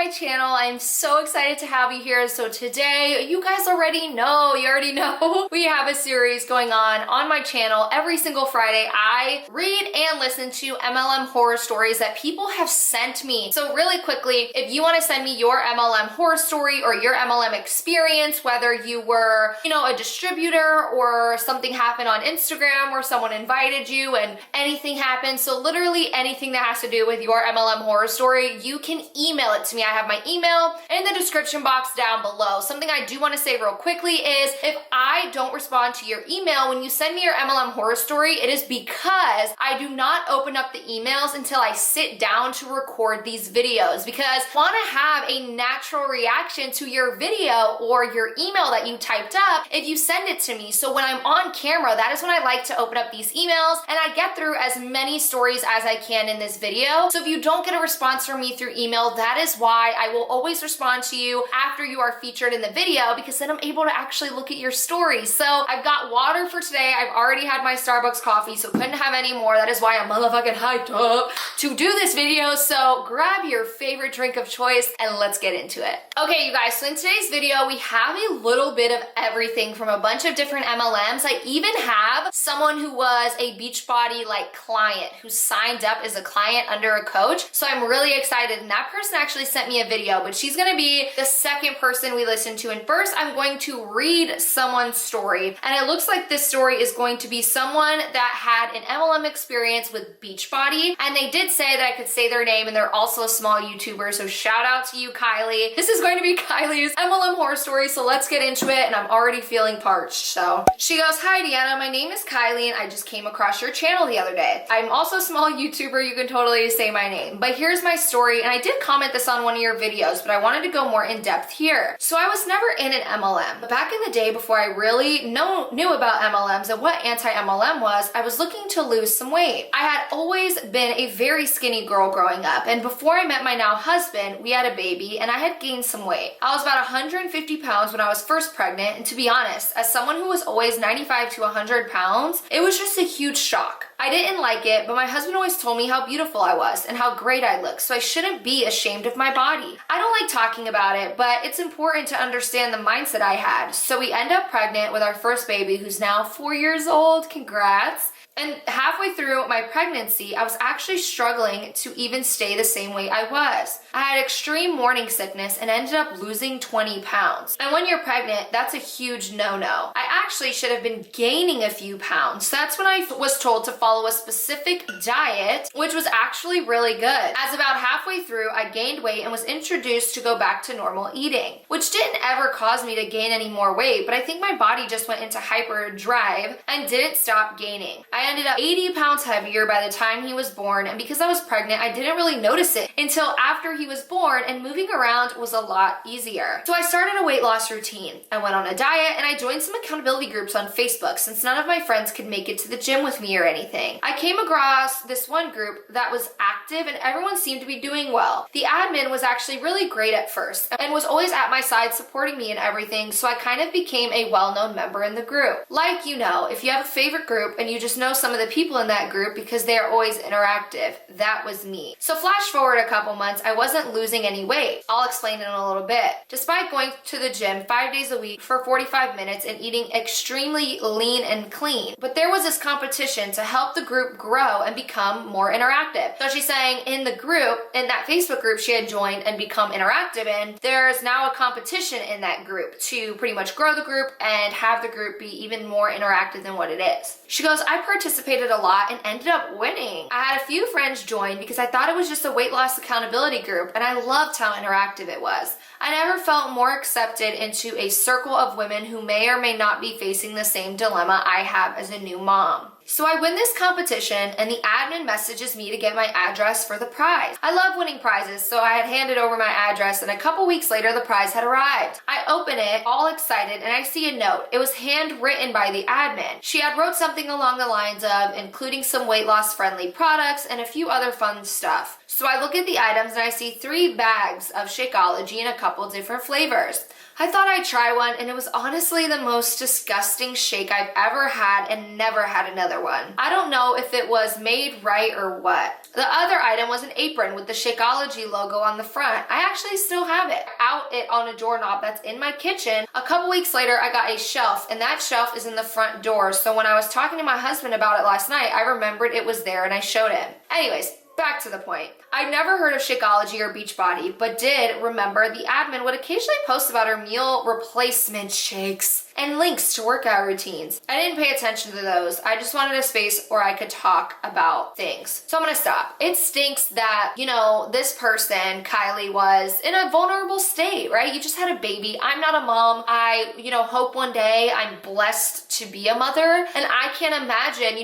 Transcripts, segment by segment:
my channel. I'm so excited to have you here. So today, you guys already know, we have a series going on my channel. Every single Friday, I read and listen to MLM horror stories that people have sent me. So really quickly, if you want to send me your MLM horror story or your MLM experience, whether you were, a distributor or something happened on Instagram where someone invited you and anything happened. So literally anything that has to do with your MLM horror story, you can email it to me. I have my email in the description box down below. Something I do want to say real quickly is if I don't respond to your email when you send me your MLM horror story, it is because I do not open up the emails until I sit down to record these videos, because I want to have a natural reaction to your video or your email that you typed up if you send it to me. So when I'm on camera, that is when I like to open up these emails and I get through as many stories as I can in this video. So if you don't get a response from me through email, that is why I will always respond to you after you are featured in the video, because then I'm able to actually look at your stories. So I've got water for today. I've already had my Starbucks coffee, so couldn't have any more. That is why I'm motherfucking hyped up to do this video. So grab your favorite drink of choice and let's get into it. Okay, you guys, so in today's video, we have a little bit of everything from a bunch of different MLMs. I even have someone who was a Beachbody client who signed up as a client under a coach. So I'm really excited. And that person actually sent me a video, but she's gonna be the second person we listen to. And first, I'm going to read someone's story. And it looks like this story is going to be someone that had an MLM experience with Beachbody. And they did say that I could say their name, and they're also a small YouTuber. So shout out to you, Kylie. This is going to be Kylie's MLM horror story. So let's get into it. And I'm already feeling parched. So she goes, "Hi, Deanna. My name is Kylie, and I just came across your channel the other day. I'm also a small YouTuber. You can totally say my name. But here's my story, and I did comment this on one of your videos, but I wanted to go more in depth here. So I was never in an MLM. But back in the day, before I really knew about MLMs and what anti-MLM was, I was looking to lose some weight. I had always been a very skinny girl growing up, and before I met my now husband, we had a baby, and I had gained some weight. I was about 150 pounds when I was first pregnant, and to be honest, as someone who was always 95 to 100 pounds, it was just a huge shock. I didn't like it, but my husband always told me how beautiful I was and how great I looked, so I shouldn't be ashamed of my body. I don't like talking about it, but it's important to understand the mindset I had. So we end up pregnant with our first baby, who's now 4 years old. Congrats. And halfway through my pregnancy, I was actually struggling to even stay the same weight I was. I had extreme morning sickness and ended up losing 20 pounds. And when you're pregnant, that's a huge no-no. I actually should have been gaining a few pounds. So that's when I was told to follow a specific diet, which was actually really good. As about halfway through, I gained weight and was introduced to go back to normal eating, which didn't ever cause me to gain any more weight, but I think my body just went into hyperdrive and didn't stop gaining. I ended up 80 pounds heavier by the time he was born, and because I was pregnant, I didn't really notice it until after he was born, and moving around was a lot easier. So I started a weight loss routine. I went on a diet and I joined some accountability groups on Facebook since none of my friends could make it to the gym with me or anything. I came across this one group that was active and everyone seemed to be doing well. The admin was actually really great at first and was always at my side supporting me and everything, so I kind of became a well-known member in the group. If you have a favorite group and you just know some of the people in that group because they are always interactive. That was me. So flash forward a couple months, I wasn't losing any weight. I'll explain in a little bit. Despite going to the gym 5 days a week for 45 minutes and eating extremely lean and clean, but there was this competition to help the group grow and become more interactive. So she's saying in the group, in that Facebook group she had joined and become interactive in, there's now a competition in that group to pretty much grow the group and have the group be even more interactive than what it is. She goes, "I participated a lot and ended up winning. I had a few friends join because I thought it was just a weight loss accountability group, and I loved how interactive it was. I never felt more accepted into a circle of women who may or may not be facing the same dilemma I have as a new mom. So I win this competition and the admin messages me to get my address for the prize. I love winning prizes, so I had handed over my address and a couple weeks later the prize had arrived. I open it, all excited, and I see a note. It was handwritten by the admin. She had wrote something along the lines of including some weight loss friendly products and a few other fun stuff. So I look at the items and I see 3 bags of Shakeology in a couple different flavors. I thought I'd try one, and it was honestly the most disgusting shake I've ever had and never had another other one. I don't know if it was made right or what. The other item was an apron with the Shakeology logo on the front. I actually still have it. Out it on a doorknob that's in my kitchen. A couple weeks later, I got a shelf, and that shelf is in the front door. So when I was talking to my husband about it last night, I remembered it was there and I showed him. Anyways, back to the point. I'd never heard of Shakeology or Beachbody, but did remember the admin would occasionally post about her meal replacement shakes and links to workout routines. I didn't pay attention to those. I just wanted a space where I could talk about things. So I'm gonna stop. It stinks that, you know, this person, Kylie, was in a vulnerable state, right? You just had a baby. I'm not a mom. I, hope one day I'm blessed to be a mother. And I can't imagine,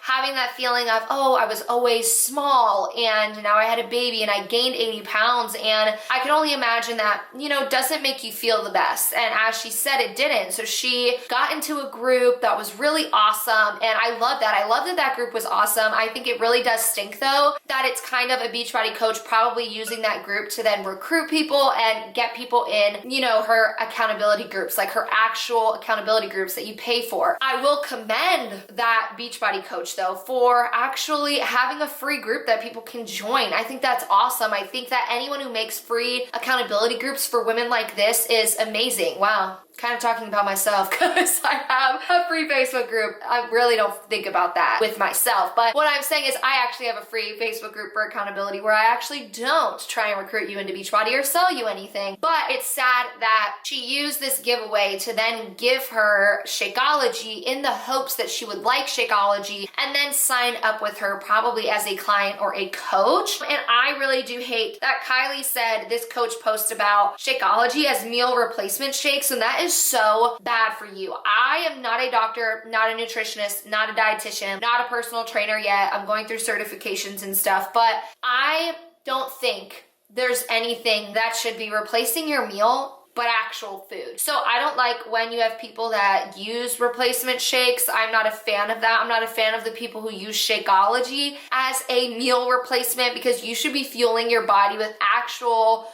having that feeling of, oh, I was always small and now I had a baby and I gained 80 pounds. And I can only imagine that, doesn't make you feel the best. And as she said, it didn't. So she got into a group that was really awesome. And I love that. I love that that group was awesome. I think it really does stink though, that it's kind of a Beachbody coach probably using that group to then recruit people and get people in, her accountability groups, like her actual accountability groups that you pay for. I will commend that Beachbody coach though for actually having a free group that people can join. I think that's awesome. I think that anyone who makes free accountability groups for women like this is amazing. Wow. Kind of talking about myself because I have a free Facebook group. I really don't think about that with myself. But what I'm saying is I actually have a free Facebook group for accountability where I actually don't try and recruit you into Beachbody or sell you anything. But it's sad that she used this giveaway to then give her Shakeology in the hopes that she would like Shakeology and then sign up with her probably as a client or a coach. And I really do hate that Kylie said this coach post about Shakeology as meal replacement shakes, and that is so bad for you. I am not a doctor, not a nutritionist, not a dietitian, not a personal trainer yet. I'm going through certifications and stuff, but I don't think there's anything that should be replacing your meal but actual food. So I don't like when you have people that use replacement shakes. I'm not a fan of that. I'm not a fan of the people who use Shakeology as a meal replacement because you should be fueling your body with actual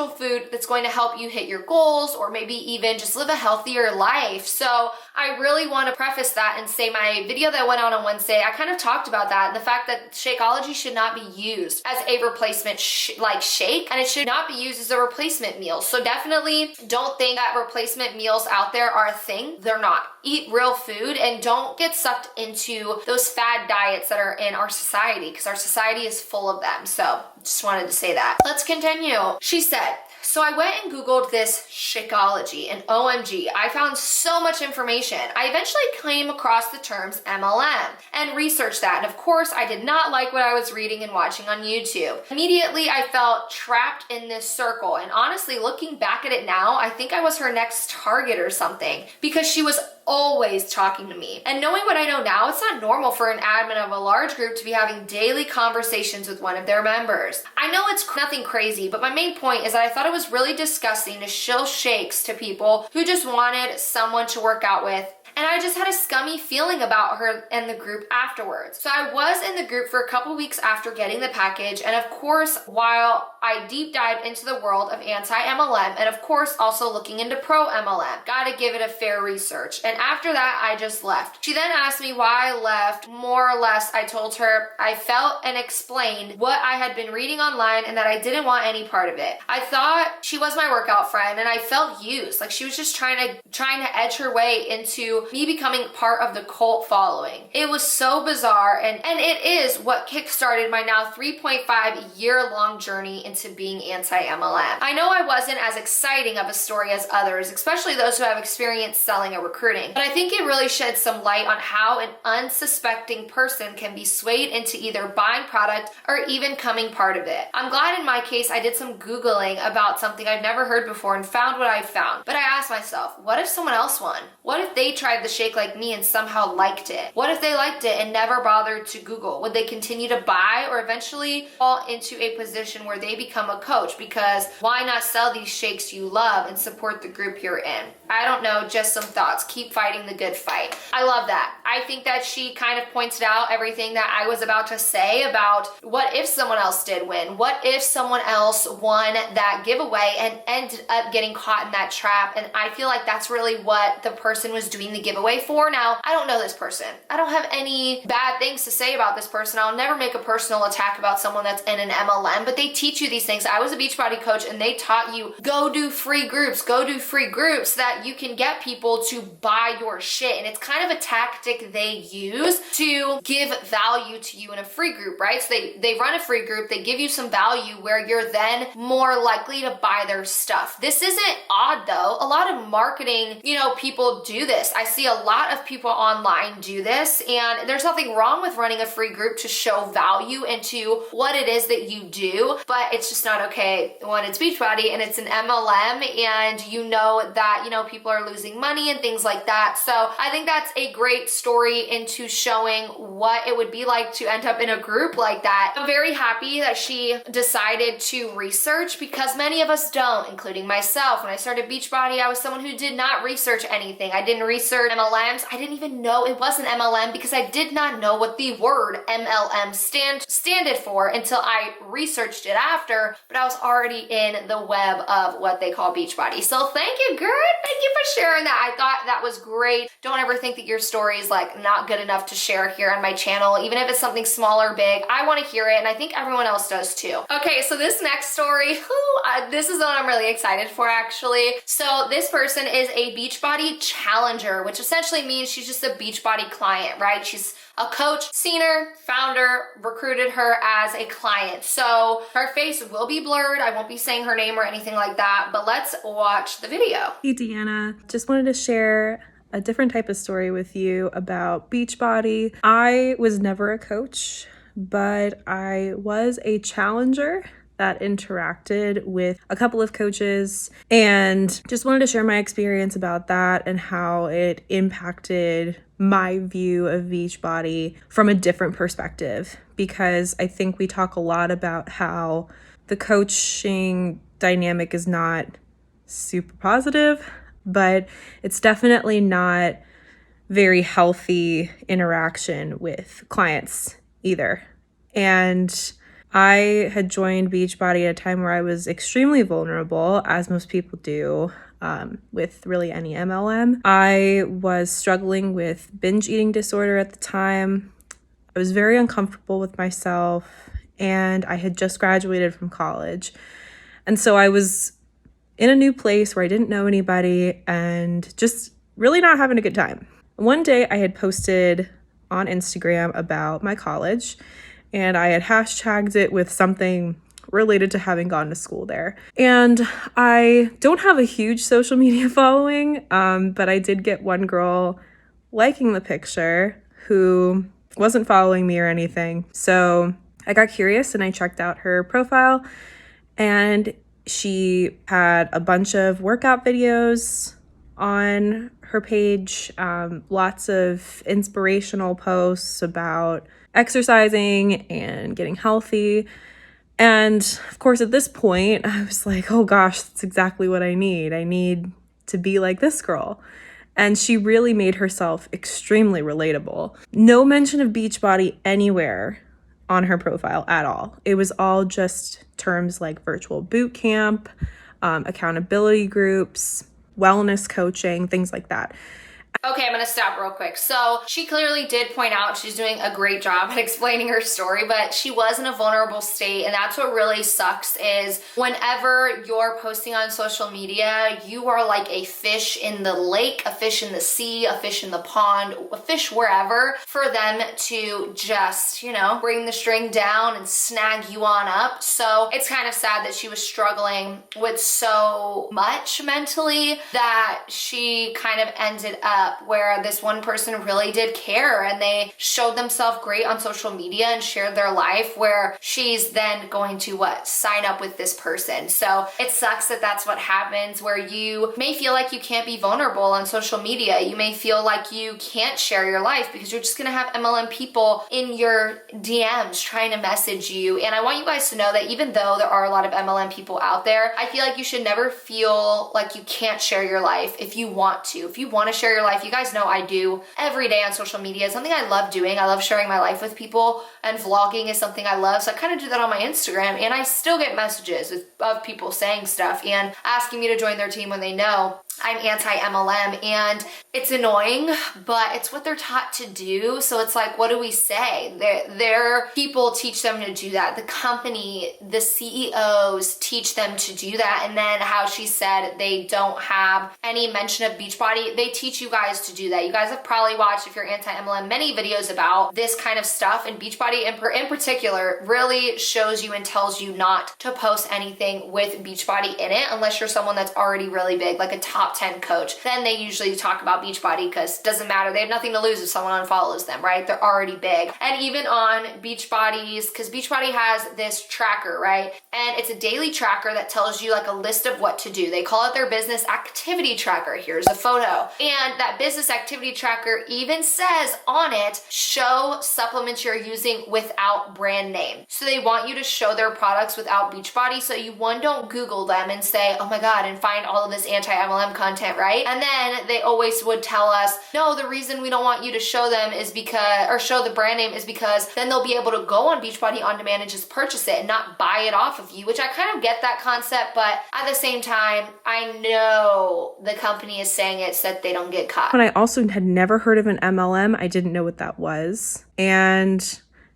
food that's going to help you hit your goals or maybe even just live a healthier life. So I really want to preface that and say my video that went out on Wednesday, I kind of talked about that and the fact that Shakeology should not be used as a replacement shake, and it should not be used as a replacement meal. So definitely don't think that replacement meals out there are a thing. They're not. Eat real food and don't get sucked into those fad diets that are in our society because our society is full of them. So just wanted to say that. Let's continue. She said, so I went and Googled this Shakeology and OMG, I found so much information. I eventually came across the terms MLM and researched that. And of course, I did not like what I was reading and watching on YouTube. Immediately, I felt trapped in this circle. And honestly, looking back at it now, I think I was her next target or something because she was always talking to me. And knowing what I know now, it's not normal for an admin of a large group to be having daily conversations with one of their members. I know it's nothing crazy, but my main point is that I thought it was really disgusting to shill shakes to people who just wanted someone to work out with. And I just had a scummy feeling about her and the group afterwards. So I was in the group for a couple weeks after getting the package. And of course, while I deep dived into the world of anti-MLM and of course also looking into pro-MLM, gotta give it a fair research. And after that, I just left. She then asked me why I left. More or less, I told her I felt and explained what I had been reading online and that I didn't want any part of it. I thought she was my workout friend and I felt used. Like she was just trying to edge her way into me becoming part of the cult following. It was so bizarre and it is what kickstarted my now 3.5 year long journey into being anti-MLM. I know I wasn't as exciting of a story as others, especially those who have experience selling or recruiting, but I think it really sheds some light on how an unsuspecting person can be swayed into either buying product or even becoming part of it. I'm glad in my case I did some Googling about something I've never heard before and found what I found. But I asked myself, what if someone else won? What if they tried the shake like me and somehow liked it? What if they liked it and never bothered to Google? Would they continue to buy or eventually fall into a position where they become a coach, because why not sell these shakes you love and support the group you're in? I don't know, just some thoughts. Keep fighting the good fight. I love that. I think that she kind of pointed out everything that I was about to say about what if someone else did win? What if someone else won that giveaway and ended up getting caught in that trap? And I feel like that's really what the person was doing the giveaway for. Now, I don't know this person. I don't have any bad things to say about this person. I'll never make a personal attack about someone that's in an MLM, but they teach you these things. I was a Beachbody coach and they taught you, go do free groups that you can get people to buy your shit. And it's kind of a tactic they use to give value to you in a free group, right? So they run a free group, they give you some value where you're then more likely to buy their stuff. This isn't odd though. A lot of marketing, people do this. I see a lot of people online do this, and there's nothing wrong with running a free group to show value into what it is that you do, but it's just not okay when it's Beachbody and it's an MLM and that, people are losing money and things like that. So I think that's a great story into showing what it would be like to end up in a group like that. I'm very happy that she decided to research, because many of us don't, including myself. When I started Beachbody, I was someone who did not research anything. I didn't research MLMs. I didn't even know it was an MLM because I did not know what the word MLM standed for until I researched it after, but I was already in the web of what they call Beachbody. So thank you, girl. Thank you for sharing that. I thought that was great. Don't ever think that your story is like not good enough to share here on my channel. Even if it's something small or big, I want to hear it, and I think everyone else does too. Okay, so this next story, this is the one I'm really excited for actually. So this person is a Beachbody challenger, which essentially means she's just a Beachbody client, right? She's a coach, seen her, found her, recruited her as a client. So her face will be blurred. I won't be saying her name or anything like that, but let's watch the video. Hey Deanna, just wanted to share a different type of story with you about Beachbody. I was never a coach, but I was a challenger that interacted with a couple of coaches, and just wanted to share my experience about that and how it impacted my view of Beachbody from a different perspective, because I think we talk a lot about how the coaching dynamic is not super positive, but it's definitely not very healthy interaction with clients either. And I had joined Beachbody at a time where I was extremely vulnerable, as most people do, with really any MLM. I was struggling with binge eating disorder at the time. I was very uncomfortable with myself, and I had just graduated from college. And so I was in a new place where I didn't know anybody and just really not having a good time. One day I had posted on Instagram about my college, and I had hashtagged it with something related to having gone to school there. And I don't have a huge social media following, but I did get one girl liking the picture who wasn't following me or anything. So I got curious and I checked out her profile, and she had a bunch of workout videos on her page, lots of inspirational posts about exercising and getting healthy. And of course, at this point, I was like, oh gosh, that's exactly what I need. I need to be like this girl. And she really made herself extremely relatable. No mention of Beachbody anywhere on her profile at all. It was all just terms like virtual boot camp, accountability groups, wellness coaching, things like that. Okay, I'm gonna stop real quick. So she clearly did point out she's doing a great job at explaining her story, but she was in a vulnerable state, and that's what really sucks is whenever you're posting on social media, you are like a fish in the lake, a fish in the sea, a fish in the pond, a fish wherever, for them to just, bring the string down and snag you on up. So it's kind of sad that she was struggling with so much mentally that she kind of ended up up where this one person really did care and they showed themselves great on social media and shared their life, where she's then going to sign up with this person. So it sucks that that's what happens, where you may feel like you can't be vulnerable on social media. You may feel like you can't share your life because you're just gonna have MLM people in your DMs trying to message you. And I want you guys to know that even though there are a lot of MLM people out there, I feel like you should never feel like you can't share your life if you want to. If you want to share your life, you guys know I do every day on social media. It's something I love doing. I love sharing my life with people, and vlogging is something I love. So I kind of do that on my Instagram, and I still get messages of people saying stuff and asking me to join their team when they know I'm anti-MLM, and it's annoying, but it's what they're taught to do. So it's like, what do we say? Their people teach them to do that. The company, the CEOs teach them to do that. And then how she said they don't have any mention of Beachbody, they teach you guys to do that. You guys have probably watched, if you're anti-MLM, many videos about this kind of stuff, and Beachbody in particular really shows you and tells you not to post anything with Beachbody in it unless you're someone that's already really big, like a top 10 coach. Then they usually talk about Beachbody because it doesn't matter. They have nothing to lose if someone unfollows them, right? They're already big. And even on Beachbody's, because Beachbody has this tracker, right? And it's a daily tracker that tells you like a list of what to do. They call it their business activity tracker. Here's a photo. And that business activity tracker even says on it, show supplements you're using without brand name. So they want you to show their products without Beachbody, so you don't Google them and say, oh my God, and find all of this anti-MLM content, right? And then they always would tell us, no, the reason we don't want you to show them is because, or show the brand name, is because then they'll be able to go on Beachbody on demand and just purchase it and not buy it off of you, which I kind of get that concept, but at the same time, I know the company is saying it so that they don't get caught. When I also had never heard of an MLM, I didn't know what that was. And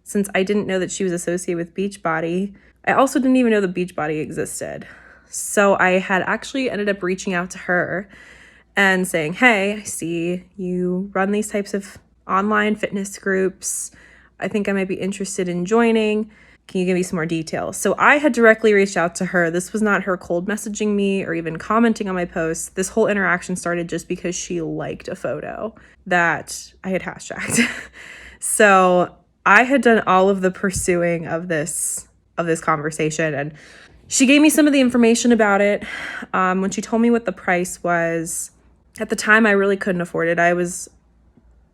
since I didn't know that she was associated with Beachbody, I also didn't even know that Beachbody existed. So I had actually ended up reaching out to her and saying, hey, I see you run these types of online fitness groups. I think I might be interested in joining. Can you give me some more details? So I had directly reached out to her. This was not her cold messaging me or even commenting on my posts. This whole interaction started just because she liked a photo that I had hashtagged. So I had done all of the pursuing of this conversation, and she gave me some of the information about it. When she told me what the price was, at the time I really couldn't afford it. I was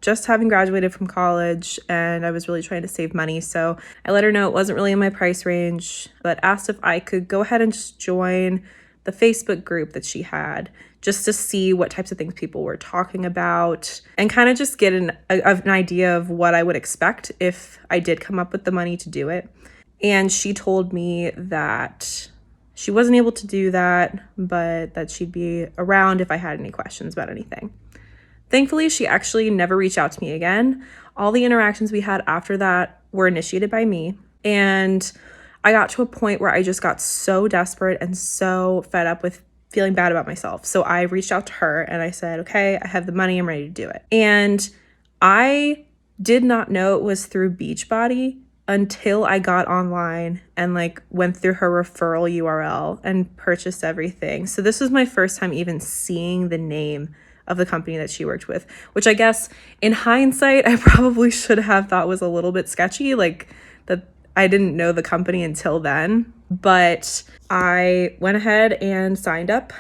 just having graduated from college and I was really trying to save money. So I let her know it wasn't really in my price range, but asked if I could go ahead and just join the Facebook group that she had, just to see what types of things people were talking about and kind of just get an idea of what I would expect if I did come up with the money to do it. And she told me that she wasn't able to do that, but that she'd be around if I had any questions about anything. Thankfully, she actually never reached out to me again. All the interactions we had after that were initiated by me. And I got to a point where I just got so desperate and so fed up with feeling bad about myself. So I reached out to her and I said, okay, I have the money, I'm ready to do it. And I did not know it was through Beachbody until I got online and went through her referral URL and purchased everything. So this was my first time even seeing the name of the company that she worked with, which I guess in hindsight, I probably should have thought was a little bit sketchy, that I didn't know the company until then. But I went ahead and signed up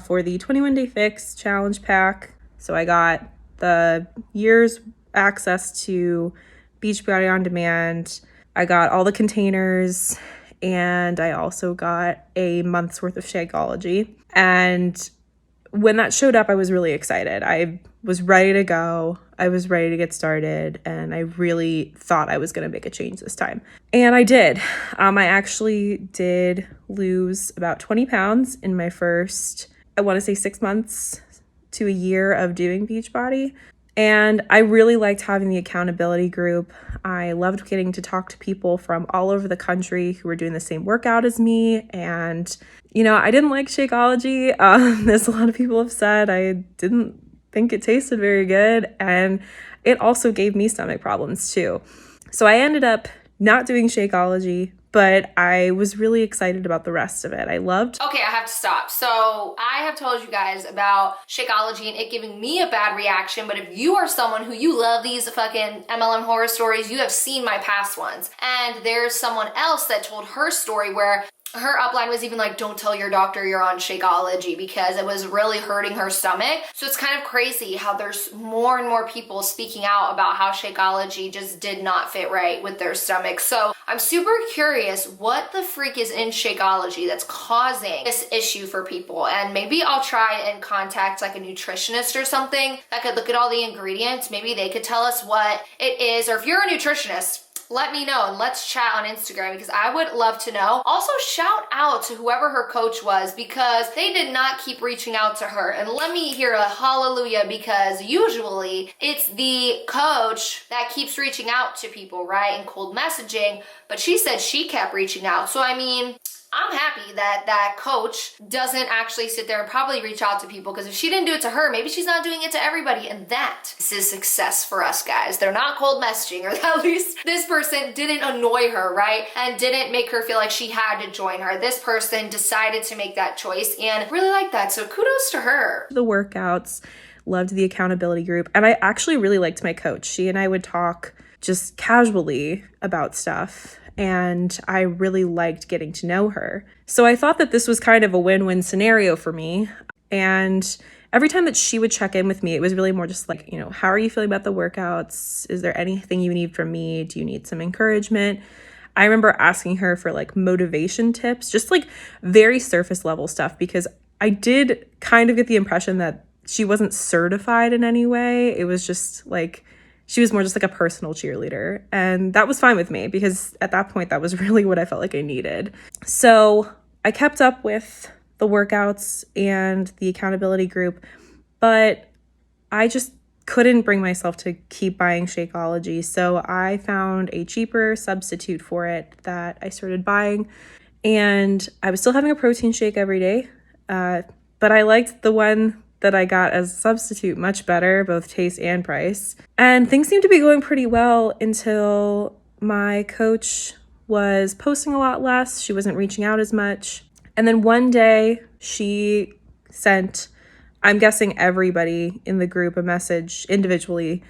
for the 21-day fix challenge pack. So I got the year's access to Beachbody on demand. I got all the containers, and I also got a month's worth of Shakeology. And when that showed up, I was really excited. I was ready to go. I was ready to get started, and I really thought I was going to make a change this time. And I did. I actually did lose about 20 pounds in my first, I want to say 6 months to a year of doing Beachbody. And I really liked having the accountability group. I loved getting to talk to people from all over the country who were doing the same workout as me. And, I didn't like Shakeology. As a lot of people have said, I didn't think it tasted very good. And it also gave me stomach problems too. So I ended up not doing Shakeology, but I was really excited about the rest of it. I loved. Okay, I have to stop. So I have told you guys about Shakeology and it giving me a bad reaction, but if you are someone who you love these fucking MLM horror stories, you have seen my past ones. And there's someone else that told her story where her upline was even like, don't tell your doctor you're on Shakeology because it was really hurting her stomach. So it's kind of crazy how there's more and more people speaking out about how Shakeology just did not fit right with their stomach. So I'm super curious what the freak is in Shakeology that's causing this issue for people. And maybe I'll try and contact like a nutritionist or something that could look at all the ingredients. Maybe they could tell us what it is. Or if you're a nutritionist, let me know and let's chat on Instagram because I would love to know. Also, shout out to whoever her coach was because they did not keep reaching out to her. And let me hear a hallelujah because usually it's the coach that keeps reaching out to people, right? And cold messaging, but she said she kept reaching out. So I mean, I'm happy that that coach doesn't actually sit there and probably reach out to people because if she didn't do it to her, maybe she's not doing it to everybody. And that is success for us guys. They're not cold messaging, or at least this person didn't annoy her, right? And didn't make her feel like she had to join her. This person decided to make that choice and really like that. So kudos to her. The workouts, loved the accountability group. And I actually really liked my coach. She and I would talk just casually about stuff. And I really liked getting to know her. So I thought that this was kind of a win-win scenario for me. And every time that she would check in with me, it was really more just like, how are you feeling about the workouts? Is there anything you need from me? Do you need some encouragement? I remember asking her for like motivation tips, just like very surface level stuff, because I did kind of get the impression that she wasn't certified in any way. It was just like, she was more just like a personal cheerleader. And that was fine with me because at that point, that was really what I felt like I needed. So I kept up with the workouts and the accountability group, but I just couldn't bring myself to keep buying Shakeology. So I found a cheaper substitute for it that I started buying. And I was still having a protein shake every day, but I liked the one that I got as a substitute much better, both taste and price. And things seemed to be going pretty well until my coach was posting a lot less. She wasn't reaching out as much. And then one day she sent, I'm guessing everybody in the group, a message individually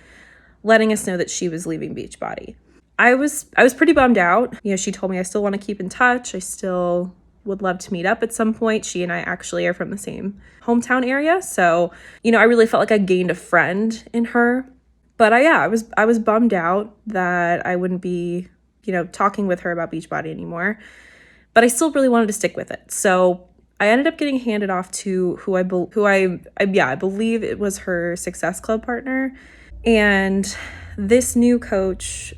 letting us know that she was leaving Beachbody. I was pretty bummed out. She told me I still want to keep in touch. I still would love to meet up at some point. She and I actually are from the same hometown area. So, I really felt like I gained a friend in her. But I was bummed out that I wouldn't be, talking with her about Beachbody anymore. But I still really wanted to stick with it. So I ended up getting handed off to who I believe it was her Success Club partner. And this new coach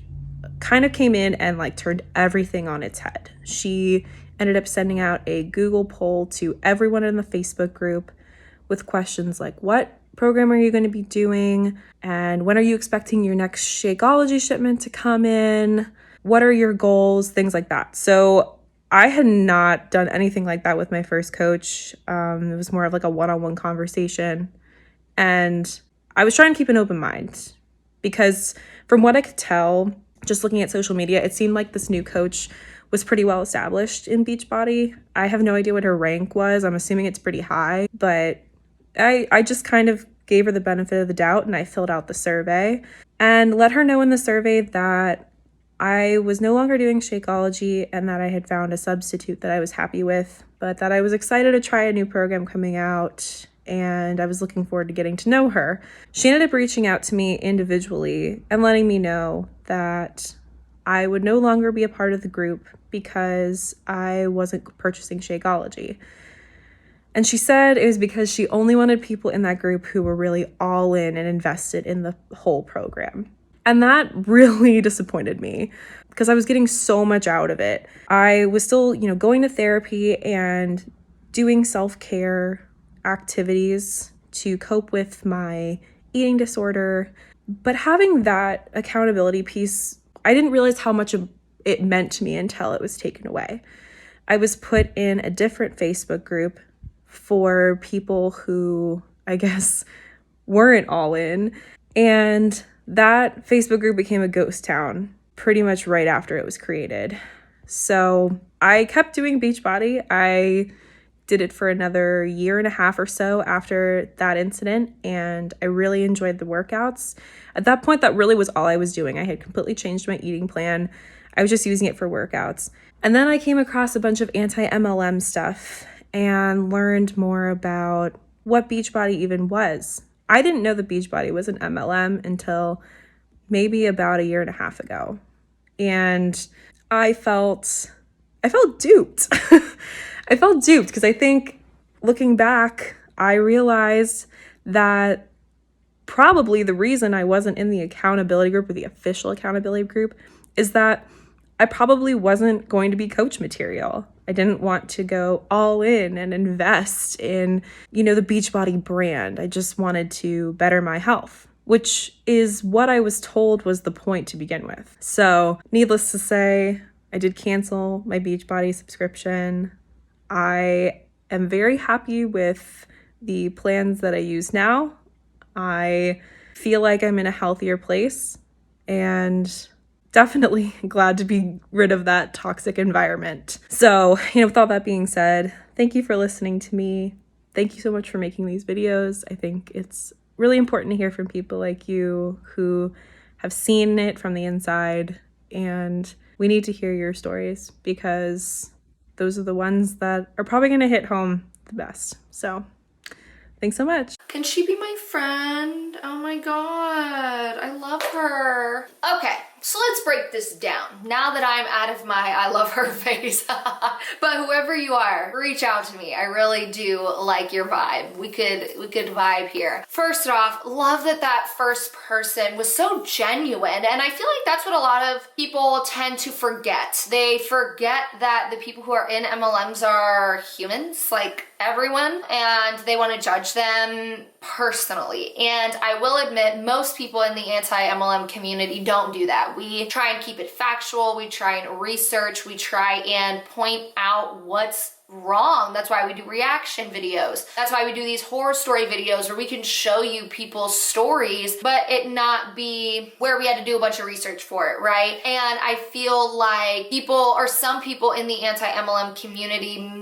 kind of came in and like turned everything on its head. She ended up sending out a Google poll to everyone in the Facebook group with questions like, what program are you going to be doing? And when are you expecting your next Shakeology shipment to come in? What are your goals? Things like that. So I had not done anything like that with my first coach. It was more of like a one-on-one conversation. And I was trying to keep an open mind because from what I could tell, just looking at social media, it seemed like this new coach was pretty well established in Beachbody. I have no idea what her rank was. I'm assuming it's pretty high, but I just kind of gave her the benefit of the doubt and I filled out the survey and let her know in the survey that I was no longer doing Shakeology and that I had found a substitute that I was happy with, but that I was excited to try a new program coming out and I was looking forward to getting to know her. She ended up reaching out to me individually and letting me know that I would no longer be a part of the group because I wasn't purchasing Shakeology. And she said it was because she only wanted people in that group who were really all in and invested in the whole program. And that really disappointed me because I was getting so much out of it. I was still, going to therapy and doing self-care activities to cope with my eating disorder. But having that accountability piece, I didn't realize how much it meant to me until it was taken away. I was put in a different Facebook group for people who, I guess, weren't all in. And that Facebook group became a ghost town pretty much right after it was created. So I kept doing Beachbody. I did it for another year and a half or so after that incident, and I really enjoyed the workouts. At that point, that really was all I was doing. I had completely changed my eating plan. I was just using it for workouts. And then I came across a bunch of anti-MLM stuff and learned more about what Beachbody even was. I didn't know that Beachbody was an MLM until maybe about a year and a half ago. And I felt duped. I felt duped because I think looking back, I realized that probably the reason I wasn't in the accountability group or the official accountability group is that I probably wasn't going to be coach material. I didn't want to go all in and invest in, the Beachbody brand. I just wanted to better my health, which is what I was told was the point to begin with. So needless to say, I did cancel my Beachbody subscription. I am very happy with the plans that I use now. I feel like I'm in a healthier place and definitely glad to be rid of that toxic environment. So, with all that being said, thank you for listening to me. Thank you so much for making these videos. I think it's really important to hear from people like you who have seen it from the inside, and we need to hear your stories because those are the ones that are probably going to hit home the best. So thanks so much. Can she be my friend? Oh my God, I love her. Okay, so let's break this down. Now that I'm out of my I love her phase, but whoever you are, reach out to me. I really do like your vibe. We could vibe here. First off, love that first person was so genuine, and I feel like that's what a lot of people tend to forget. They forget that the people who are in MLMs are humans, like everyone, and they want to judge them personally. And I will admit, most people in the anti-MLM community don't do that. We try and keep it factual. We try and research. We try and point out what's wrong. That's why we do reaction videos. That's why we do these horror story videos where we can show you people's stories, but it not be where we had to do a bunch of research for it, right? And I feel like some people in the anti-MLM community,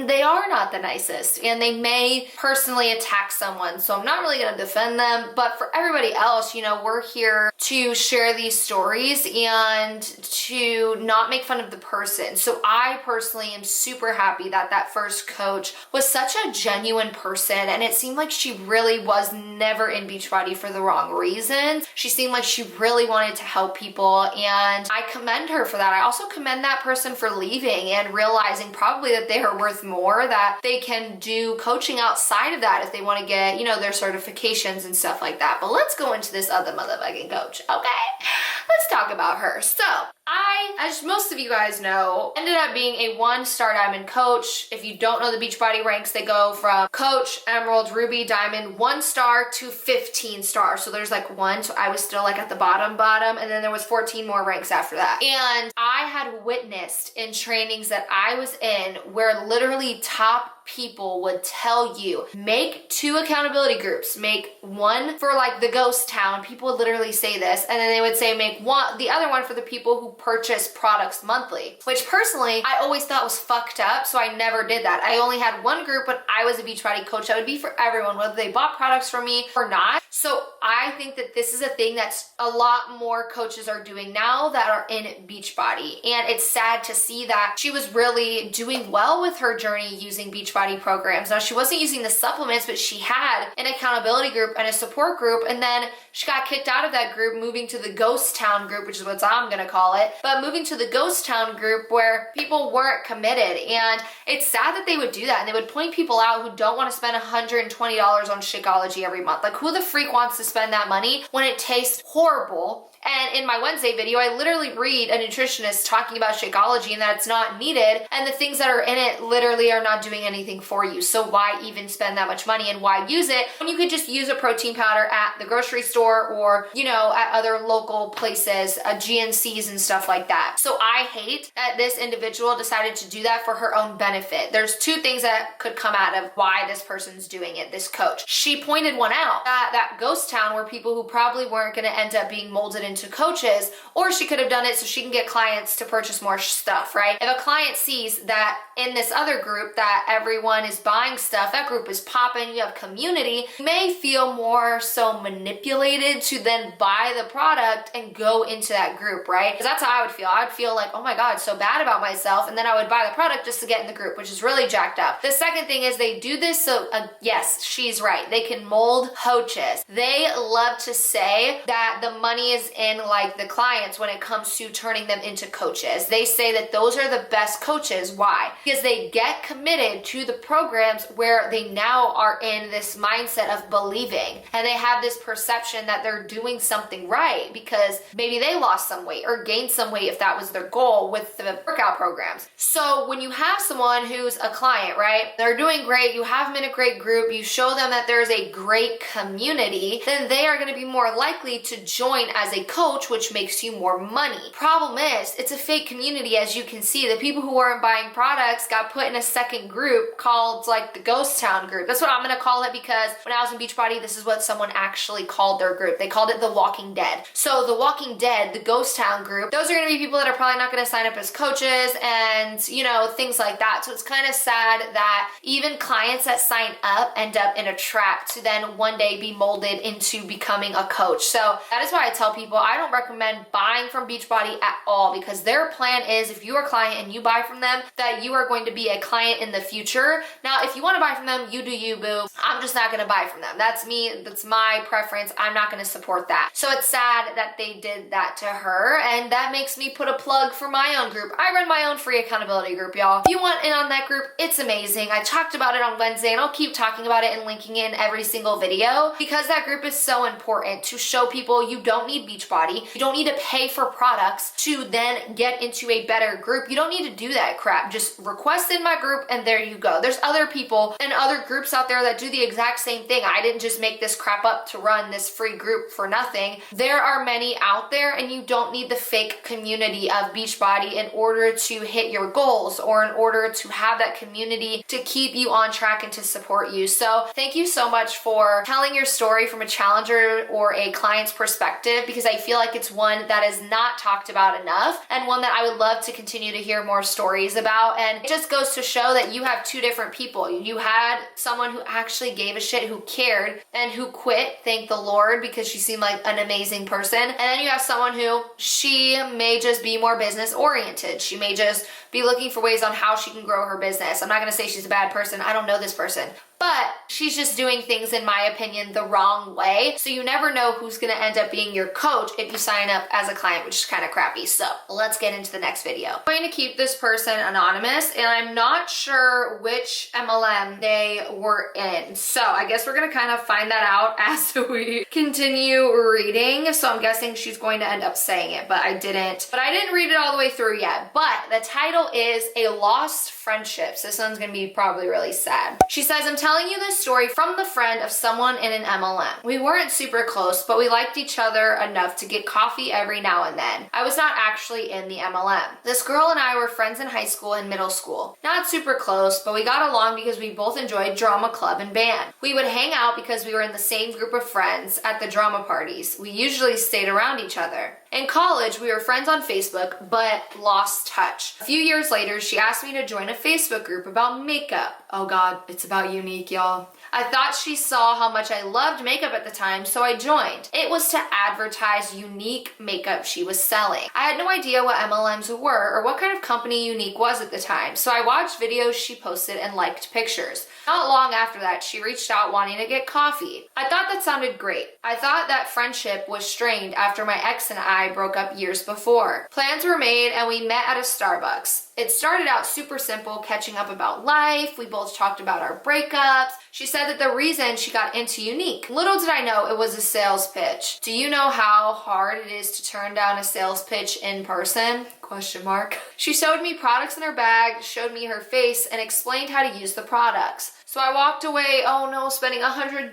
they are not the nicest and they may personally attack someone. So I'm not really going to defend them, but for everybody else, we're here to share these stories and to not make fun of the person. So I personally am super happy that first coach was such a genuine person, and it seemed like she really was never in Beachbody for the wrong reasons. She seemed like she really wanted to help people, and I commend her for that. I also commend that person for leaving and realizing probably that they are worth more, that they can do coaching outside of that if they want to get, their certifications and stuff like that. But let's go into this other motherfucking coach, okay? Let's talk about her. So I, as most of you guys know, ended up being a 1-star diamond coach. If you don't know the Beachbody ranks, they go from coach, emerald, ruby, diamond, 1-star to 15 stars. So there's like 1, so I was still like at the bottom, and then there was 14 more ranks after that. And I had witnessed in trainings that I was in where literally top people would tell you, make 2 accountability groups, make one for like the ghost town. People would literally say this, and then they would say make the other one for the people who purchase products monthly, which personally I always thought was fucked up, so I never did that. I only had one group when I was a Beachbody coach that would be for everyone, whether they bought products from me or not. So I think that this is a thing that's a lot more coaches are doing now that are in Beachbody, and it's sad to see that she was really doing well with her journey using Beachbody programs. Now, she wasn't using the supplements, but she had an accountability group and a support group, and then she got kicked out of that group, moving to the ghost town group, which is what I'm gonna call it, but moving to the ghost town group where people weren't committed. And it's sad that they would do that, and they would point people out who don't want to spend $120 on Shakeology every month. Like, who the freak wants to spend that money when it tastes horrible? And in my Wednesday video, I literally read a nutritionist talking about Shakeology and that it's not needed, and the things that are in it literally are not doing anything for you. So why even spend that much money, and why use it when you could just use a protein powder at the grocery store or, at other local places, GNCs and stuff like that. So I hate that this individual decided to do that for her own benefit. There's 2 things that could come out of why this person's doing it, this coach. She pointed one out, that ghost town were people who probably weren't going to end up being molded into into coaches, or she could have done it so she can get clients to purchase more stuff, right? If a client sees that in this other group that everyone is buying stuff, that group is popping, you have community, you may feel more so manipulated to then buy the product and go into that group, right? Because that's how I would feel. I would feel like, oh my God, so bad about myself, and then I would buy the product just to get in the group, which is really jacked up. The second thing is they do this so, yes, she's right, they can mold coaches. They love to say that the money is in like the clients when it comes to turning them into coaches. They say that those are the best coaches. Why? Because they get committed to the programs where they now are in this mindset of believing, and they have this perception that they're doing something right because maybe they lost some weight or gained some weight if that was their goal with the workout programs. So when you have someone who's a client, right, they're doing great, you have them in a great group, you show them that there's a great community, then they are going to be more likely to join as a coach, which makes you more money. Problem is, it's a fake community. As you can see, the people who weren't buying products got put in a second group called like the ghost town group. That's what I'm going to call it, because when I was in Beachbody, this is what someone actually called their group. They called it the Walking Dead. So the Walking Dead, the ghost town group, those are going to be people that are probably not going to sign up as coaches and, you know, things like that. So it's kind of sad that even clients that sign up end up in a trap to then one day be molded into becoming a coach. So that is why I tell people I don't recommend buying from Beachbody at all, because their plan is if you're a client and you buy from them, that you are going to be a client in the future. Now, if you want to buy from them, you do you, boo. I'm just not going to buy from them. That's me. That's my preference. I'm not going to support that. So it's sad that they did that to her, and that makes me put a plug for my own group. I run my own free accountability group, y'all. If you want in on that group, it's amazing. I talked about it on Wednesday, and I'll keep talking about it and linking in every single video, because that group is so important to show people you don't need Beachbody. You don't need to pay for products to then get into a better group. You don't need to do that crap. Just request in my group and there you go. There's other people and other groups out there that do the exact same thing. I didn't just make this crap up to run this free group for nothing. There are many out there, and you don't need the fake community of Beachbody in order to hit your goals or in order to have that community to keep you on track and to support you. So thank you so much for telling your story from a challenger or a client's perspective, because I feel like it's one that is not talked about enough, and one that I would love to continue to hear more stories about. And it just goes to show that you have two different people. You had someone who actually gave a shit, who cared, and who quit, thank the Lord, because she seemed like an amazing person. And then you have someone who, she may just be more business oriented. She may just be looking for ways on how she can grow her business. I'm not going to say she's a bad person. I don't know this person. But she's just doing things, in my opinion, the wrong way. So you never know who's going to end up being your coach if you sign up as a client, which is kind of crappy. So let's get into the next video. I'm going to keep this person anonymous, and I'm not sure which MLM they were in. So I guess we're going to kind of find that out as we continue reading. So I'm guessing she's going to end up saying it, but I didn't read it all the way through yet. But the title is A Lost Friendship. So this one's going to be probably really sad. She says, I'm telling you this story from the friend of someone in an MLM. We weren't super close, but we liked each other enough to get coffee every now and then. I was not actually in the MLM. This girl and I were friends in high school and middle school. Not super close, but we got along because we both enjoyed drama club and band. We would hang out because we were in the same group of friends at the drama parties. We usually stayed around each other. In college, we were friends on Facebook, but lost touch. A few years later, she asked me to join a Facebook group about makeup. Oh God, it's about Unique, y'all. I thought she saw how much I loved makeup at the time, so I joined. It was to advertise Unique makeup she was selling. I had no idea what MLMs were or what kind of company Unique was at the time, so I watched videos she posted and liked pictures. Not long after that, she reached out wanting to get coffee. I thought that sounded great. I thought that friendship was strained after my ex and I broke up years before. Plans were made and we met at a Starbucks. It started out super simple, catching up about life. We both talked about our breakups. She said that the reason she got into Unique. Little did I know it was a sales pitch. Do you know how hard it is to turn down a sales pitch in person? Question mark. She showed me products in her bag, showed me her face, and explained how to use the products. So I walked away, oh no, spending $100.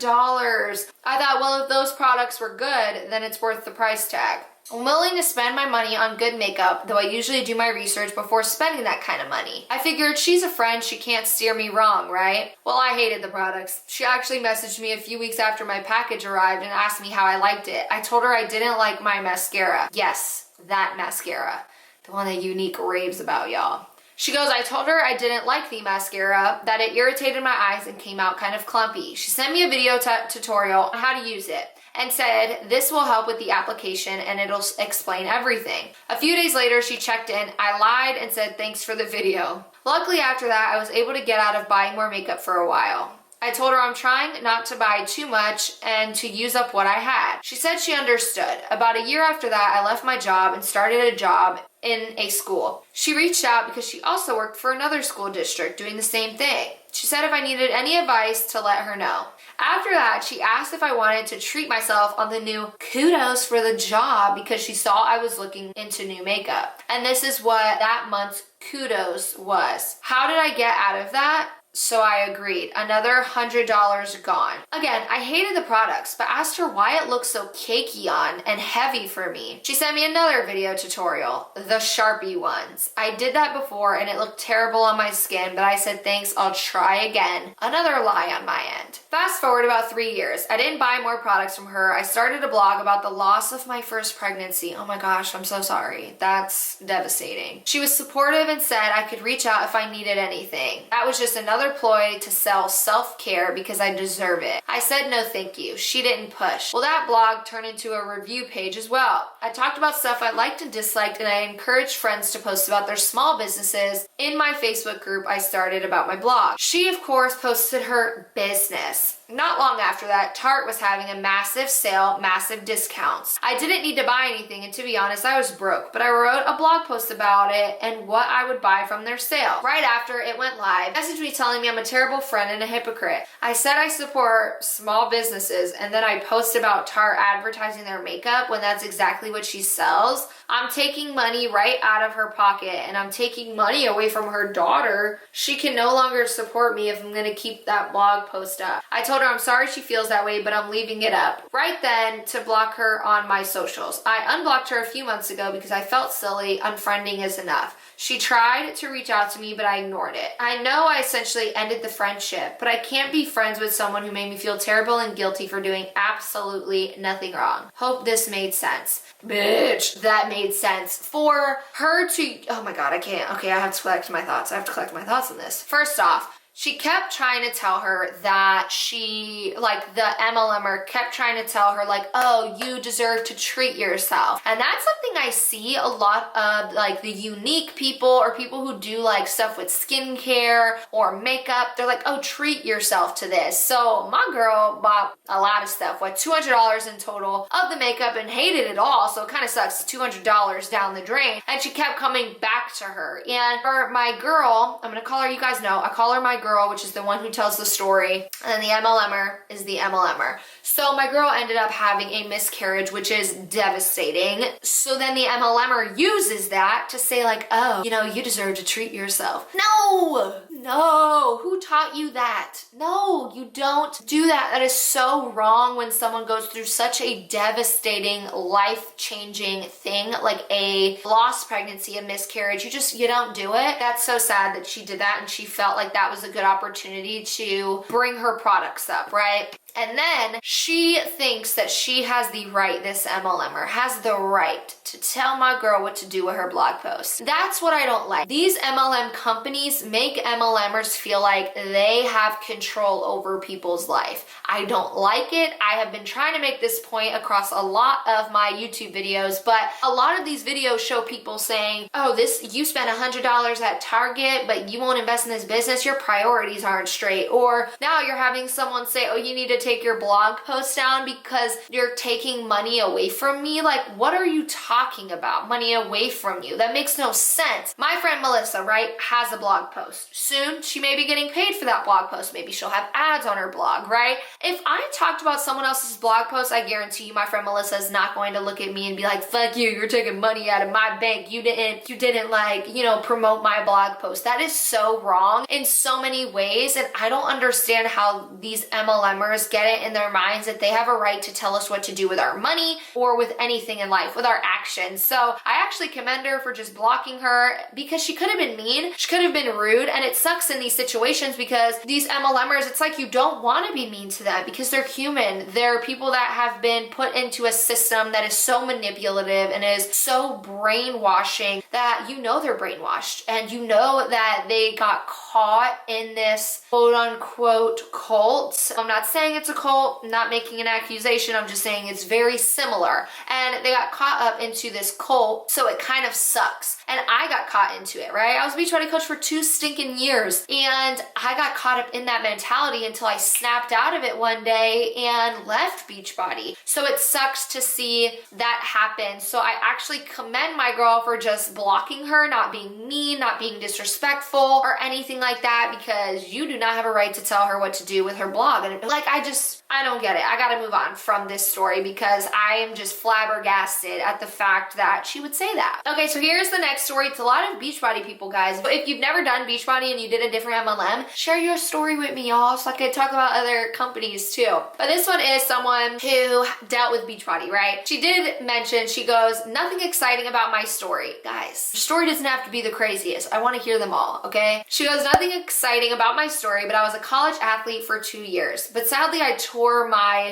I thought, well, if those products were good, then it's worth the price tag. I'm willing to spend my money on good makeup, though I usually do my research before spending that kind of money. I figured she's a friend, she can't steer me wrong, right? Well, I hated the products. She actually messaged me a few weeks after my package arrived and asked me how I liked it. I told her I didn't like my mascara. Yes, that mascara. The one that Unique raves about, y'all. She goes, I told her I didn't like the mascara, that it irritated my eyes and came out kind of clumpy. She sent me a video tutorial on how to use it and said, this will help with the application and it'll explain everything. A few days later, she checked in. I lied and said, thanks for the video. Luckily, after that, I was able to get out of buying more makeup for a while. I told her I'm trying not to buy too much and to use up what I had. She said she understood. About a year after that, I left my job and started a job in a school. She reached out because she also worked for another school district doing the same thing. She said if I needed any advice to let her know. After that, she asked if I wanted to treat myself on the new kudos for the job because she saw I was looking into new makeup. And this is what that month's kudos was. How did I get out of that? So I agreed. Another $100 gone. Again, I hated the products, but asked her why it looked so cakey on and heavy for me. She sent me another video tutorial, the Sharpie ones. I did that before and it looked terrible on my skin, but I said, thanks, I'll try again. Another lie on my end. Fast forward about 3 years. I didn't buy more products from her. I started a blog about the loss of my first pregnancy. Oh my gosh, I'm so sorry. That's devastating. She was supportive and said I could reach out if I needed anything. That was just another ploy to sell self-care because I deserve it. I said no thank you. She didn't push. Well, that blog turned into a review page as well. I talked about stuff I liked and disliked, and I encouraged friends to post about their small businesses in my Facebook group I started about my blog. She, of course, posted her business. Not long after that, Tarte was having a massive sale, massive discounts. I didn't need to buy anything, and to be honest, I was broke, but I wrote a blog post about it and what I would buy from their sale. Right after it went live, messaged me telling me I'm a terrible friend and a hypocrite. I said I support small businesses, and then I post about Tarte advertising their makeup when that's exactly what she sells. I'm taking money right out of her pocket, and I'm taking money away from her daughter. She can no longer support me if I'm gonna keep that blog post up. I told her I'm sorry she feels that way, but I'm leaving it up. Right then, to block her on my socials. I unblocked her a few months ago because I felt silly. Unfriending is enough. She tried to reach out to me, but I ignored it. I know I essentially ended the friendship, but I can't be friends with someone who made me feel terrible and guilty for doing absolutely nothing wrong. Hope this made sense. Bitch, that made sense. For her to, oh my God, I can't. Okay, I have to collect my thoughts. I have to collect my thoughts on this. First off, she kept trying to tell her that she, like the MLMer kept trying to tell her like, oh, you deserve to treat yourself. And that's something I see a lot of like the unique people or people who do like stuff with skincare or makeup. They're like, oh, treat yourself to this. So my girl bought a lot of stuff, like $200 in total of the makeup and hated it all. So it kind of sucks, $200 down the drain. And she kept coming back to her. And for my girl, I'm gonna call her, you guys know, I call her my girl, which is the one who tells the story, and then the MLMer is the MLMer. So my girl ended up having a miscarriage, which is devastating. So then the MLMer uses that to say like, oh, you know, you deserve to treat yourself. No, who taught you that? No, you don't do that. That is so wrong when someone goes through such a devastating, life-changing thing like a lost pregnancy, a miscarriage. You don't do it. That's so sad that she did that and she felt like that was a good opportunity to bring her products up, right? And then she thinks that she has the right, this MLMer has the right to tell my girl what to do with her blog post. That's what I don't like. These MLM companies make MLMers feel like they have control over people's life. I don't like it. I have been trying to make this point across a lot of my YouTube videos, but a lot of these videos show people saying, oh, you spent $100 at Target, but you won't invest in this business. Your priorities aren't straight. Or now you're having someone say, oh, you need to take your blog post down because you're taking money away from me. Like, what are you talking about? Money away from you? That makes no sense. My friend Melissa, right, has a blog post. Soon, she may be getting paid for that blog post. Maybe she'll have ads on her blog, right? If I talked about someone else's blog post, I guarantee you my friend Melissa is not going to look at me and be like, fuck you, you're taking money out of my bank. You didn't like, promote my blog post. That is so wrong in so many ways. And I don't understand how these MLMers get it in their minds that they have a right to tell us what to do with our money or with anything in life, with our action. So I actually commend her for just blocking her, because she could have been mean, she could have been rude, and it sucks in these situations because these MLMers, it's like you don't want to be mean to them because they're human. They're people that have been put into a system that is so manipulative and is so brainwashing that you know they're brainwashed, and you know that they got caught in this quote unquote cult. I'm not saying it's a cult, I'm not making an accusation, I'm just saying it's very similar, and they got caught up into this cult, so it kind of sucks. And I got caught into it, right? I was a Beachbody coach for 2 stinking years, and I got caught up in that mentality until I snapped out of it one day and left Beachbody. So it sucks to see that happen. So I actually commend my girl for just blocking her, not being mean, not being disrespectful or anything like that, because you do not have a right to tell her what to do with her blog. And like, I don't get it. I gotta move on from this story because I am just flabbergasted at the fact that she would say that. Okay, so here's the next story. It's a lot of Beachbody people, guys. If you've never done Beachbody and you did a different MLM, share your story with me, y'all, so I can talk about other companies too. But this one is someone who dealt with Beachbody, right? She did mention, she goes, nothing exciting about my story. Guys, your story doesn't have to be the craziest. I want to hear them all, okay? She goes, nothing exciting about my story, but I was a college athlete for 2 years. But sadly,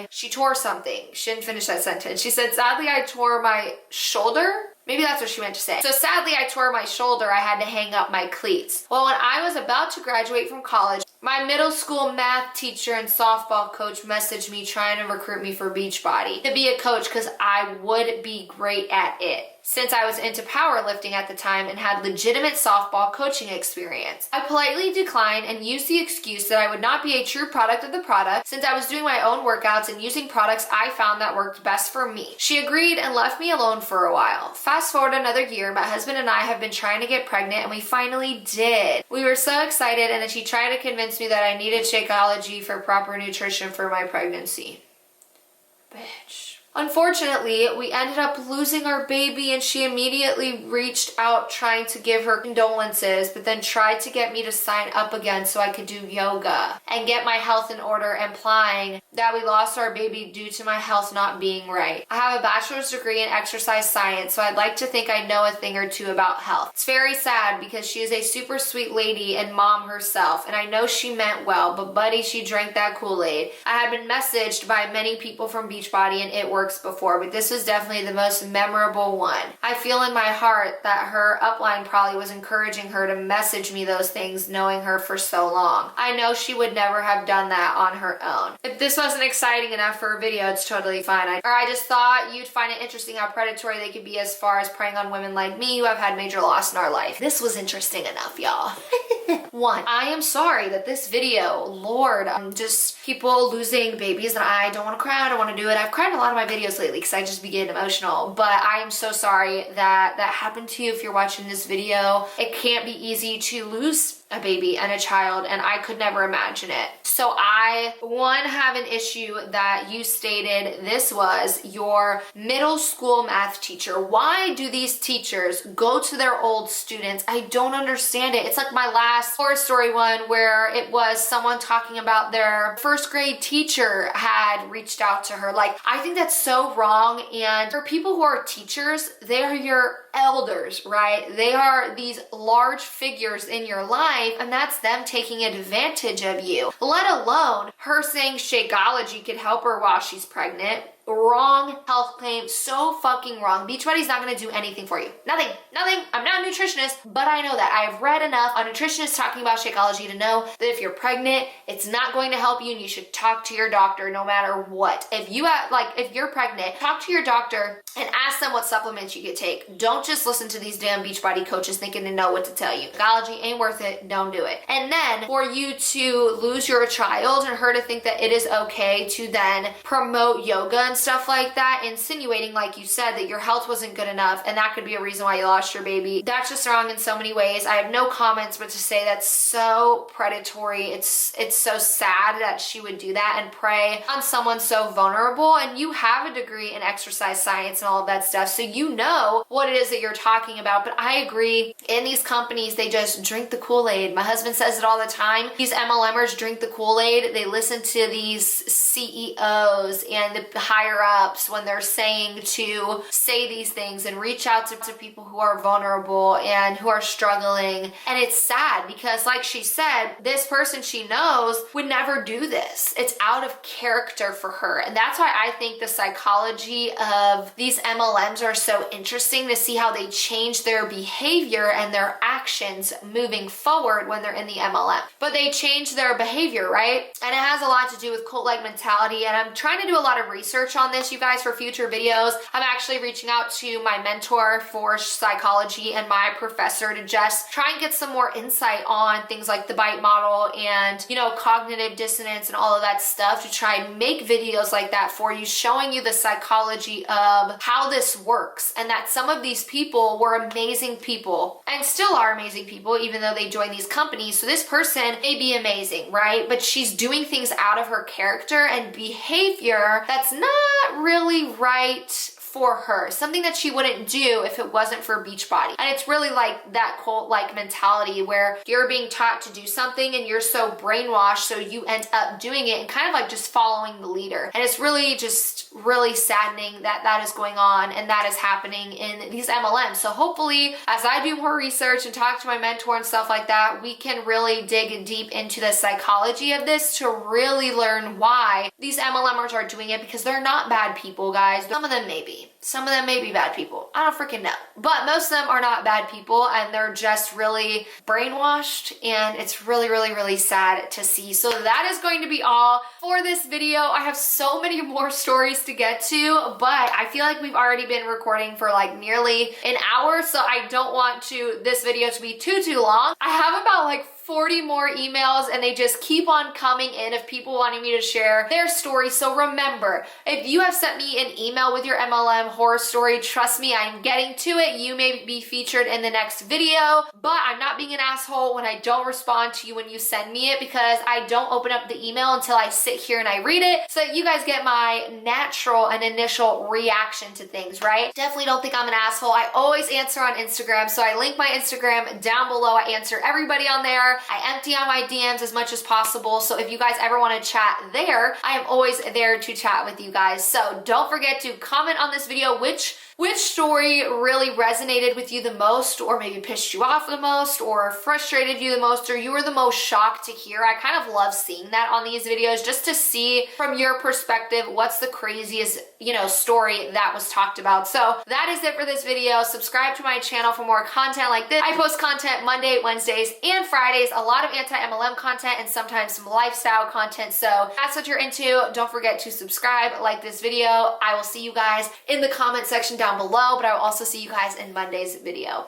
she tore something. She didn't finish that sentence. She said, sadly, I tore my shoulder. Maybe that's what she meant to say. So sadly, I tore my shoulder. I had to hang up my cleats. Well, when I was about to graduate from college, my middle school math teacher and softball coach messaged me trying to recruit me for Beachbody to be a coach because I would be great at it, since I was into powerlifting at the time and had legitimate softball coaching experience. I politely declined and used the excuse that I would not be a true product of the product, since I was doing my own workouts and using products I found that worked best for me. She agreed and left me alone for a while. Fast forward another year, my husband and I have been trying to get pregnant, and we finally did. We were so excited, and then she tried to convince me that I needed Shakeology for proper nutrition for my pregnancy. Bitch. Unfortunately, we ended up losing our baby, and she immediately reached out trying to give her condolences, but then tried to get me to sign up again so I could do yoga and get my health in order, implying that we lost our baby due to my health not being right. I have a bachelor's degree in exercise science, so I'd like to think I know a thing or two about health. It's very sad because she is a super sweet lady and mom herself, and I know she meant well, but buddy, she drank that Kool-Aid. I had been messaged by many people from Beachbody, and it worked before, but this was definitely the most memorable one. I feel in my heart that her upline probably was encouraging her to message me those things, knowing her for so long. I know she would never have done that on her own. If this wasn't exciting enough for a video, it's totally fine. I just thought you'd find it interesting how predatory they could be as far as preying on women like me who have had major loss in our life. This was interesting enough, y'all. 1, I am sorry that this video, Lord, just people losing babies, and I don't want to cry, I don't want to do it. I've cried in a lot of my videos lately because I just be getting emotional, but I am so sorry that that happened to you if you're watching this video. It can't be easy to lose a baby and a child, and I could never imagine it. So I, 1, have an issue that you stated this was your middle school math teacher. Why do these teachers go to their old students? I don't understand it. It's like my last horror story one where it was someone talking about their first grade teacher had reached out to her. Like, I think that's so wrong. And for people who are teachers, they are your elders, right? They are these large figures in your life, and that's them taking advantage of you. Let alone her saying Shakeology could help her while she's pregnant. Wrong health claim, so fucking wrong. Beachbody's not gonna do anything for you. Nothing. I'm not a nutritionist, but I know that. I've read enough on nutritionists talking about Shakeology to know that if you're pregnant, it's not going to help you, and you should talk to your doctor no matter what. If you're pregnant, talk to your doctor and ask them what supplements you could take. Don't just listen to these damn Beachbody coaches thinking to know what to tell you. Shakeology ain't worth it. Don't do it. And then for you to lose your child and her to think that it is okay to then promote yoga and stuff like that, insinuating, like you said, that your health wasn't good enough and that could be a reason why you lost your baby. That's just wrong in so many ways. I have no comments but to say that's so predatory. It's so sad that she would do that and prey on someone so vulnerable. And you have a degree in exercise science and all of that stuff, so you know what it is that you're talking about. But I agree, in these companies, they just drink the Kool-Aid. My husband says it all the time. These MLMers drink the Kool-Aid. They listen to these CEOs and the high higher ups when they're saying to say these things and reach out to people who are vulnerable and who are struggling. And it's sad because, like she said, this person she knows would never do this. It's out of character for her. And that's why I think the psychology of these MLMs are so interesting, to see how they change their behavior and their actions moving forward when they're in the MLM. But they change their behavior, right? And it has a lot to do with cult-like mentality. And I'm trying to do a lot of research on this, you guys, for future videos. I'm actually reaching out to my mentor for psychology and my professor to just try and get some more insight on things like the bite model and, you know, cognitive dissonance and all of that stuff, to try and make videos like that for you, showing you the psychology of how this works, and that some of these people were amazing people and still are amazing people even though they joined these companies. So this person may be amazing, right? But she's doing things out of her character and behavior that's not really right for her, something that she wouldn't do if it wasn't for Beachbody. And it's really like that cult-like mentality where you're being taught to do something and you're so brainwashed, so you end up doing it and kind of like just following the leader. And it's really just really saddening that that is going on and that is happening in these MLMs. So hopefully, as I do more research and talk to my mentor and stuff like that, we can really dig deep into the psychology of this to really learn why these MLMers are doing it, because they're not bad people, guys. Some of them may be. Some of them may be bad people. I don't freaking know. But most of them are not bad people, and they're just really brainwashed, and it's really, really, really sad to see. So that is going to be all for this video. I have so many more stories to get to, but I feel like we've already been recording for like nearly an hour, so I don't want this video to be too long. I have about like 40 more emails, and they just keep on coming in of people wanting me to share their stories. So remember, if you have sent me an email with your MLM horror story, trust me, I'm getting to it. You may be featured in the next video, but I'm not being an asshole when I don't respond to you when you send me it, because I don't open up the email until I sit here and I read it, so that you guys get my natural and initial reaction to things, right? Definitely don't think I'm an asshole. I always answer on Instagram, so I link my Instagram down below. I answer everybody on there. I empty out my DMs as much as possible, so if you guys ever want to chat there, I am always there to chat with you guys. So don't forget to comment on this video which story really resonated with you the most, or maybe pissed you off the most, or frustrated you the most, or you were the most shocked to hear. I kind of love seeing that on these videos, just to see from your perspective what's the craziest, you know, story that was talked about. So that is it for this video. Subscribe to my channel for more content like this. I post content Monday, Wednesdays, and Fridays, a lot of anti-MLM content and sometimes some lifestyle content. So if that's what you're into, don't forget to subscribe, like this video. I will see you guys in the comment section down below, but I will also see you guys in Monday's video.